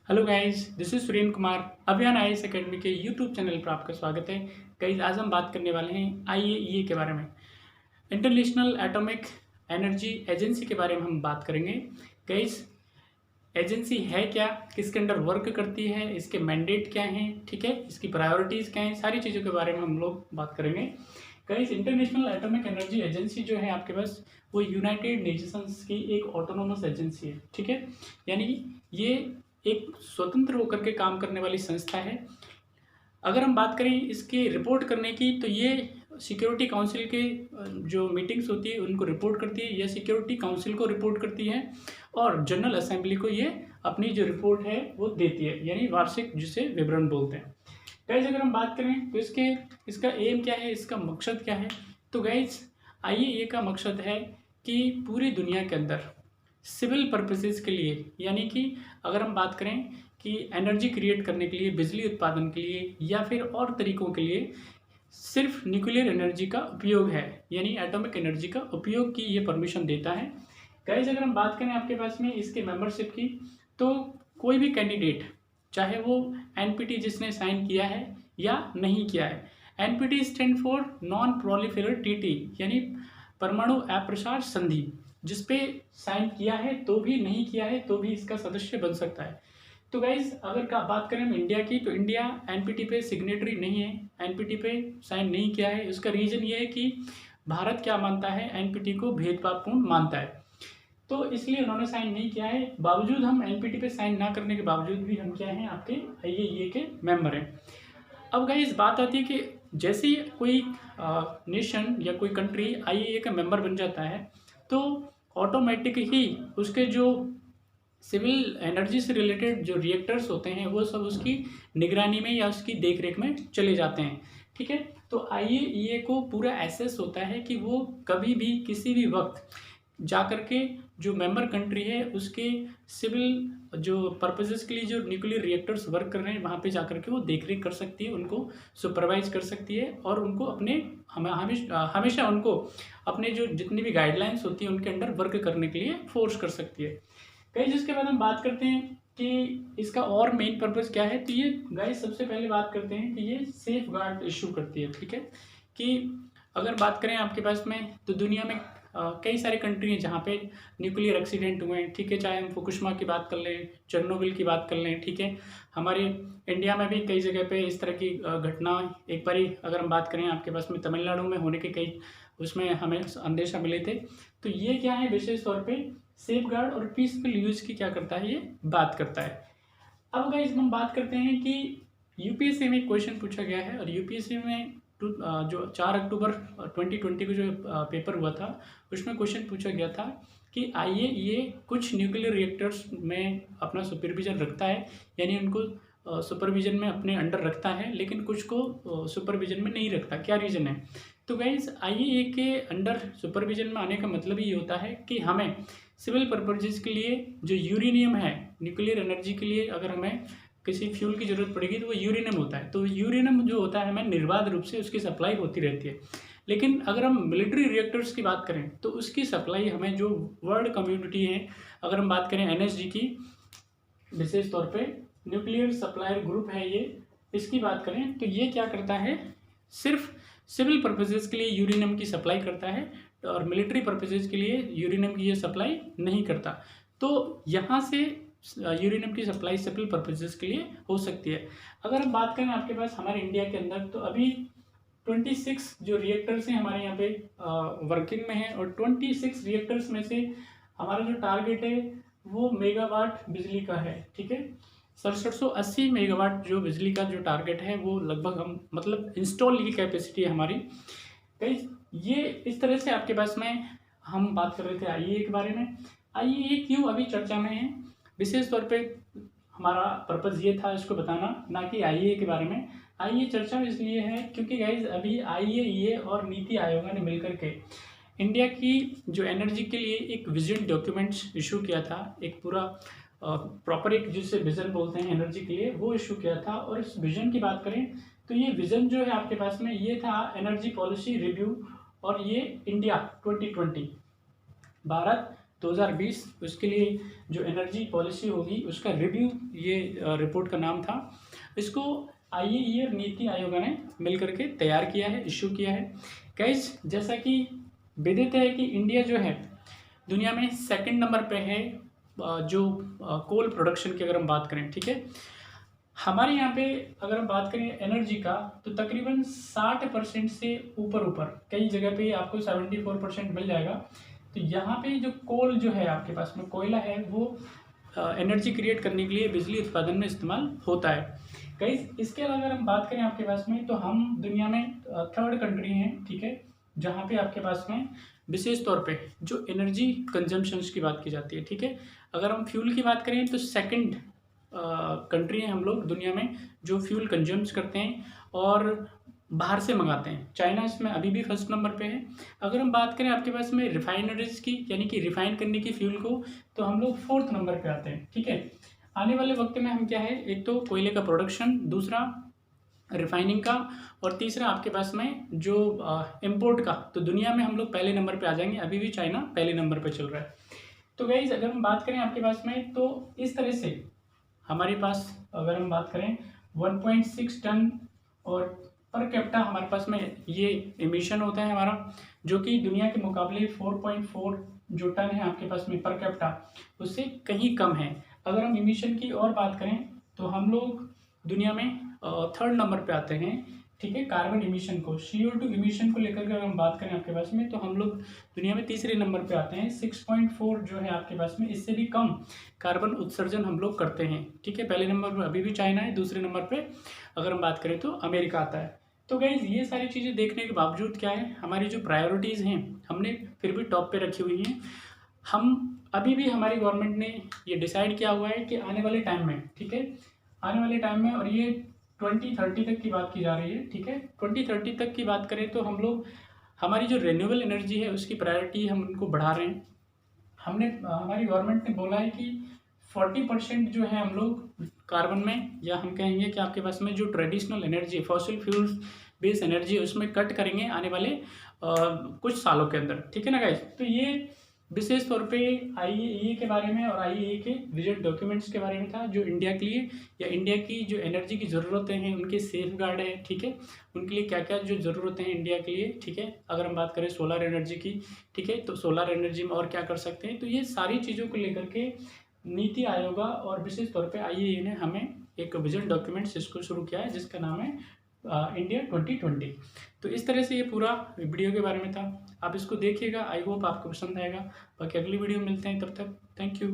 Hello guys, this is Surendra Kumar. अभियान IAS academy के YouTube channel पर आपका स्वागत है। गाइस, आज हम बात करने वाले हैं आईएईए के बारे में। इंटरनेशनल एटॉमिक एनर्जी एजेंसी के बारे में हम बात करेंगे। गाइस, एजेंसी है क्या, किसके अंडर वर्क करती है, इसके मैंडेट क्या हैं, ठीक है, इसकी प्रायोरिटीज़ क्या हैं, सारी चीज़ों के बारे में हम लोग बात करेंगे। Guys, international atomic energy agency जो है आपके पास, वो यूनाइटेड नेशंस की एक ऑटोनोमस एजेंसी है, ठीक है। यानी ये एक स्वतंत्र होकर के काम करने वाली संस्था है। अगर हम बात करें इसके रिपोर्ट करने की, तो ये सिक्योरिटी काउंसिल के जो मीटिंग्स होती है उनको रिपोर्ट करती है, या सिक्योरिटी काउंसिल को रिपोर्ट करती है, और जनरल असेंबली को ये अपनी जो रिपोर्ट है वो देती है, यानी वार्षिक, जिसे विवरण बोलते हैं। गाइज, अगर हम बात करें तो इसका एम क्या है, इसका मकसद क्या है, तो गाइज आईएईए का मकसद है कि पूरी दुनिया के अंदर सिविल पर्पसेस के लिए, यानी कि अगर हम बात करें कि एनर्जी क्रिएट करने के लिए, बिजली उत्पादन के लिए, या फिर और तरीकों के लिए सिर्फ न्यूक्लियर एनर्जी का उपयोग है, यानी एटॉमिक एनर्जी का उपयोग की ये परमिशन देता है। गाइज, अगर हम बात करें आपके पास में इसके मेंबरशिप की, तो कोई भी कैंडिडेट, चाहे वो एनपीटी जिसने साइन किया है या नहीं किया है, NPT stand for non proliferative treaty, यानी परमाणु अप्रसार संधि, जिसपे साइन किया है तो भी, नहीं किया है तो भी इसका सदस्य बन सकता है। तो गाइज, अगर बात करें हम इंडिया की, तो इंडिया एनपीटी पे सिग्नेटरी नहीं है, एनपीटी पे साइन नहीं किया है। उसका रीजन ये है कि भारत क्या मानता है, एनपीटी को भेदभावपूर्ण मानता है, तो इसलिए उन्होंने साइन नहीं किया है। बावजूद हम एनपीटी पे साइन ना करने के बावजूद भी हम क्या हैं, आपके आईएईए के मेंबर हैं। अब गाइस, बात आती है कि जैसे ही कोई नेशन या कोई कंट्री आईएईए का मेंबर बन जाता है, तो ऑटोमेटिक ही उसके जो सिविल एनर्जी से रिलेटेड जो रिएक्टर्स होते हैं वो सब उसकी निगरानी में या उसकी देखरेख में चले जाते हैं, ठीक है। तो आईएईए को पूरा एसेस होता है कि वो कभी भी किसी भी वक्त जा कर के जो मेंबर कंट्री है उसके सिविल जो पर्पसेस के लिए जो न्यूक्लियर रिएक्टर्स वर्क कर रहे हैं वहाँ पे जा कर के वो देखरेख कर सकती है, उनको सुपरवाइज कर सकती है, और उनको अपने हमेशा उनको अपने जो जितनी भी गाइडलाइंस होती है उनके अंडर वर्क करने के लिए फोर्स कर सकती है। कई जिसके बाद हम बात करते हैं कि इसका और मेन पर्पस क्या है, तो ये गाइस सबसे पहले बात करते हैं कि ये सेफ गार्ड इशू करती है, ठीक है। कि अगर बात करें आपके पास में, तो दुनिया में कई सारे कंट्री हैं जहाँ पे न्यूक्लियर एक्सीडेंट हुए हैं, ठीक है। चाहे हम फुकुशिमा की बात कर लें, चेरनोबिल की बात कर लें, ठीक है। हमारे इंडिया में भी कई जगह पे इस तरह की घटना, एक बारी अगर हम बात करें आपके पास में तमिलनाडु में होने के कई उसमें हमें अंदेशा मिले थे। तो ये क्या है, विशेष तौर पे सेफ गार्ड और पीसफुल यूज की क्या करता है, ये बात करता है। अब गाइस, हम बात करते हैं कि यूपीएससी में क्वेश्चन पूछा गया है, और यूपीएससी में जो 4 अक्टूबर 2020 को जो पेपर हुआ था, उसमें क्वेश्चन पूछा गया था कि आईएईए कुछ न्यूक्लियर रिएक्टर्स में अपना सुपरविजन रखता है, यानी उनको सुपरविजन में अपने अंडर रखता है, लेकिन कुछ को सुपरविजन में नहीं रखता। क्या रीज़न है? तो गाइस, आईएईए के अंडर सुपरविजन में आने का मतलब ये होता है कि हमें सिविल पर्पजेज के लिए जो यूरेनियम है, न्यूक्लियर एनर्जी के लिए अगर हमें किसी फ्यूल की ज़रूरत पड़ेगी तो वो यूरेनियम होता है। तो यूरेनियम जो होता है, हमें निर्बाध रूप से उसकी सप्लाई होती रहती है। लेकिन अगर हम मिलिट्री रिएक्टर्स की बात करें तो उसकी सप्लाई हमें जो वर्ल्ड कम्युनिटी है, अगर हम बात करें एनएसजी की, विशेष तौर पे न्यूक्लियर सप्लायर ग्रुप है ये, इसकी बात करें तो ये क्या करता है, सिर्फ सिविल पर्पजेज़ के लिए यूरेनियम की सप्लाई करता है, और मिलिट्री पर्पजेज़ के लिए यूरेनियम की ये सप्लाई नहीं करता। तो यहाँ से यूरेनियम की सप्लाई सिविल पर्पजेज़ के लिए हो सकती है। अगर हम बात करें आपके पास हमारे इंडिया के अंदर, तो अभी 26 जो रिएक्टर्स हैं हमारे यहाँ पे वर्किंग में हैं, और 26 रिएक्टर्स में से हमारा जो टारगेट है वो मेगावाट बिजली का है, ठीक है। 6780 मेगावाट जो बिजली का जो टारगेट है वो लगभग हम, मतलब इंस्टॉल की कैपेसिटी है हमारी। कई ये इस तरह से आपके पास में हम बात कर रहे थे आईएईए के बारे में। आईएईए क्यों अभी चर्चा में है, विशेष तौर पे हमारा पर्पज़ ये था इसको बताना, ना कि आईएईए के बारे में। आईएईए चर्चा इसलिए है क्योंकि गाइज अभी आईएईए और नीति आयोग ने मिलकर के इंडिया की जो एनर्जी के लिए एक विजन डॉक्यूमेंट्स इशू किया था, एक पूरा प्रॉपर एक जिसे विजन बोलते हैं एनर्जी के लिए, वो इशू किया था। और इस विजन की बात करें तो ये विजन जो है आपके पास में, ये था एनर्जी पॉलिसी रिव्यू, और ये इंडिया 2020, भारत 2020 उसके लिए जो एनर्जी पॉलिसी होगी उसका रिव्यू, ये रिपोर्ट का नाम था। इसको IAEA और नीति आयोग ने मिल करके तैयार किया है, इशू किया है। गाइस, जैसा कि विदित है कि इंडिया जो है दुनिया में सेकंड नंबर पे है जो कोल प्रोडक्शन की अगर हम बात करें, ठीक है। हमारे यहाँ पे अगर हम बात करें एनर्जी का तो तकरीबन 60% से ऊपर कई जगह पे आपको 74% मिल जाएगा। तो यहाँ पे जो कोल जो है आपके पास में कोयला है वो एनर्जी क्रिएट करने के लिए बिजली उत्पादन में इस्तेमाल होता है। कई इसके अलावा अगर हम बात करें आपके पास में तो हम दुनिया में थर्ड कंट्री हैं, ठीक है, जहाँ पे आपके पास में विशेष तौर पे जो एनर्जी कंजम्पशंस की बात की जाती है, ठीक है। अगर हम फ्यूल की बात करें तो सेकंड कंट्री हैं हम लोग दुनिया में जो फ्यूल कंज्यूम्स करते हैं और बाहर से मंगाते हैं। चाइना इसमें अभी भी फर्स्ट नंबर पे है। अगर हम बात करें आपके पास में रिफाइनरीज की, यानी कि रिफाइन करने की फ्यूल को, तो हम लोग फोर्थ नंबर पे आते हैं, ठीक है। आने वाले वक्त में हम क्या है, एक तो कोयले का प्रोडक्शन, दूसरा रिफाइनिंग का, और तीसरा आपके पास में जो इम्पोर्ट का, तो दुनिया में हम लोग पहले नंबर पे आ जाएंगे। अभी भी चाइना पहले नंबर पे चल रहा है। तो गाइस, अगर हम बात करें आपके पास में तो इस तरह से हमारे पास अगर हम बात करें 1.6 टन और पर कैपिटा हमारे पास में ये एमिशन होता है हमारा, जो कि दुनिया के मुकाबले 4.4 जो टन है आपके पास में पर कैपिटा, उससे कहीं कम है। अगर हम एमिशन की और बात करें तो हम लोग दुनिया में थर्ड नंबर पे आते हैं, ठीक है। कार्बन इमिशन को, CO2 इमिशन को लेकर अगर हम बात करें आपके पास में तो हम लोग दुनिया में तीसरे नंबर पे आते हैं। 6.4 जो है आपके पास में, इससे भी कम कार्बन उत्सर्जन हम लोग करते हैं, ठीक है। पहले नंबर पर अभी भी चाइना है, दूसरे नंबर पे अगर हम बात करें तो अमेरिका आता है। तो गाइज, ये सारी चीज़ें देखने के बावजूद क्या है, हमारी जो प्रायोरिटीज़ हैं हमने फिर भी टॉप पे रखी हुई हैं। हम अभी भी हमारी गवर्नमेंट ने ये डिसाइड किया हुआ है कि आने वाले टाइम में, ठीक है, आने वाले टाइम में, और ये 2030 तक की बात की जा रही है, ठीक है। 2030 तक की बात करें तो हम लोग हमारी जो रिन्यूएबल एनर्जी है उसकी प्रायोरिटी हम उनको बढ़ा रहे हैं। हमारी गवर्नमेंट ने बोला है कि 40% जो है हम लोग कार्बन में, या हम कहेंगे कि आपके पास में जो traditional energy, fossil fuels based energy, उसमें कट करेंगे आने वाले कुछ सालों के अंदर, ठीक है ना गाइस। तो ये विशेष तौर पे IAEA के बारे में और IAEA के विजन डॉक्यूमेंट्स के बारे में था, जो इंडिया के लिए या इंडिया की जो एनर्जी की ज़रूरतें हैं उनके सेफ गार्ड है, ठीक है। उनके लिए क्या क्या जो ज़रूरतें हैं इंडिया के लिए, ठीक है। अगर हम बात करें सोलर एनर्जी की, ठीक है, तो सोलर एनर्जी में और क्या कर सकते हैं, तो ये सारी चीज़ों को लेकर के नीति आयोग और विशेष तौर पे IAEA ने हमें एक विजन डॉक्यूमेंट्स इसको शुरू किया है, जिसका नाम है इंडिया 2020। तो इस तरह से ये पूरा वीडियो के बारे में था। आप इसको देखिएगा, आई होप आपको पसंद आएगा। बाकी अगली वीडियो में मिलते हैं, तब तक थैंक यू।